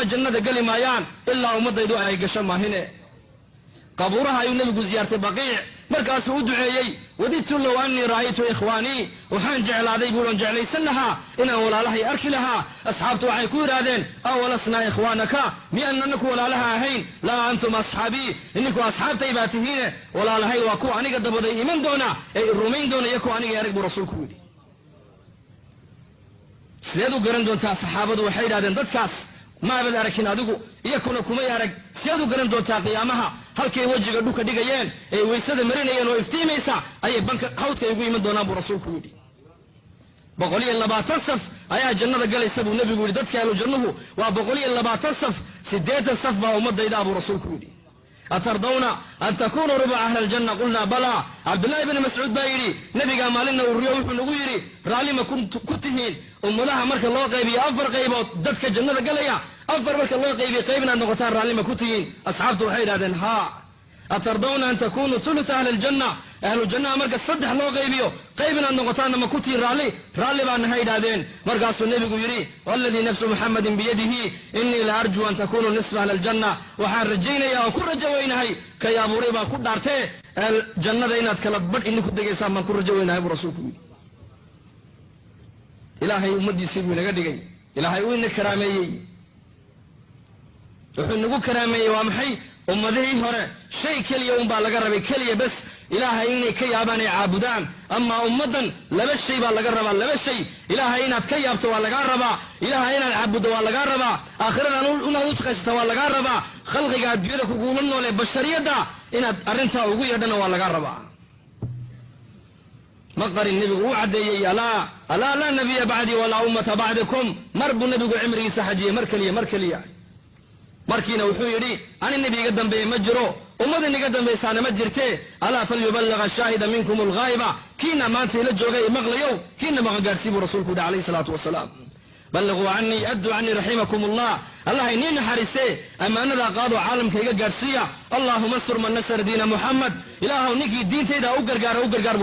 قفنا جنة قلي مايان إلا ومضيدو أي قشم هنا قبورها ينبي زيارة بقيع مركز ودعيي وديت له أني رأيت إخواني وحان جعل هذا يقولون جعلي سنها إنه ولا لها أركلها أصحابته عيكور هذين أولسنا إخوانك بأنك ولا لها هين لا أنتم أصحابي إنكم أصحاب طيباتهين ولا لها وكو أني قد بدي من دونا الرومين دونا يكو أني يرقب رسولك ودي سيدو قرن دون تا صحابة وحيد هذين ضدكاس ما بدا ركين أدوكو يكون كما يرق سيدو قرن دون تا قيامها halkay wajiga dhulka dhigayeen ee weysada marinayeen oo iftiimaysa ay banka hawdka ugu yimaad doonaan buu rasuulku yiri 120 saf ayaa jannada galaysa buu nabigu yiri dadka ahlu jannuhu waa 120 saf 8 saf baa ummadayda buu rasuulku yiri atardawna an takunu ruba ahli aljanna qulna bala abdullah ibn mas'ud baa yiri nabiga maalina uu riyo wuxuu nagu yiri raalima kuntihiin ummadaha marka loo qaybiyo afar qaybood dadka jannada galaya أفر بك الله قيبي قيبنا النغتان رالي مكوتين أصحابته وحيد هذين ها أترضون أن تكونوا ثلث أهل الجنة أهل الجنة مركز صدح الله قيبيو قيبنا النغتان مكوتين رالي بأن هيد هذين مركز النبي يري والذي نفس محمد بيده إني لأرجو أن تكونوا نصف أهل الجنة وحان رجينا يا وكل رجوين هاي كي أبو ريبا كل دارتي الجنة دينا تكلب بد إني كنت جيسا من كل رجوين هاي برسولكم إلهي أمدي سيبوي نقدي إلهي وين كرامي wuxuu nagu karaameeyay waa maxay ummadihii hore shay kaliya un baa laga rabay kaliya bas ilaahay inay ka yaabaan ay caabudaan ama ummadan laba shay baa laga rabaa laba shay ilaahay inaad ka yaabto waa laga rabaa ilaahay inaad caabudo waa laga rabaa aakhiradan inaad u shaqaysato waa laga rabaa khalqiga adduunyada kugu nool ee bashariyada inaad arinta ugu yeedhana waa laga rabaa maqari nabigu uu cadeeyay ala la nabiy ba'di wala ummata ba'dakum marbu nabigu cimrigiisa xajiye markaliya markiina wuxuu yiri ani nabiga dambeey ma jiro ummada niga dambeeysaana ma jirte ala falyuballigha shahida minkum alghaiba kiina maanta ila joogay maqlayo kiina ma gaarsiibo rasuulku alayhi salatu wasalaam ballighu anni addu anni rahimakum allah allah inna hariste amaanada qaado caalamka iga gaarsiiya allahumma sur man nasar diina muhammad ilaahu niki diintayda u gargaar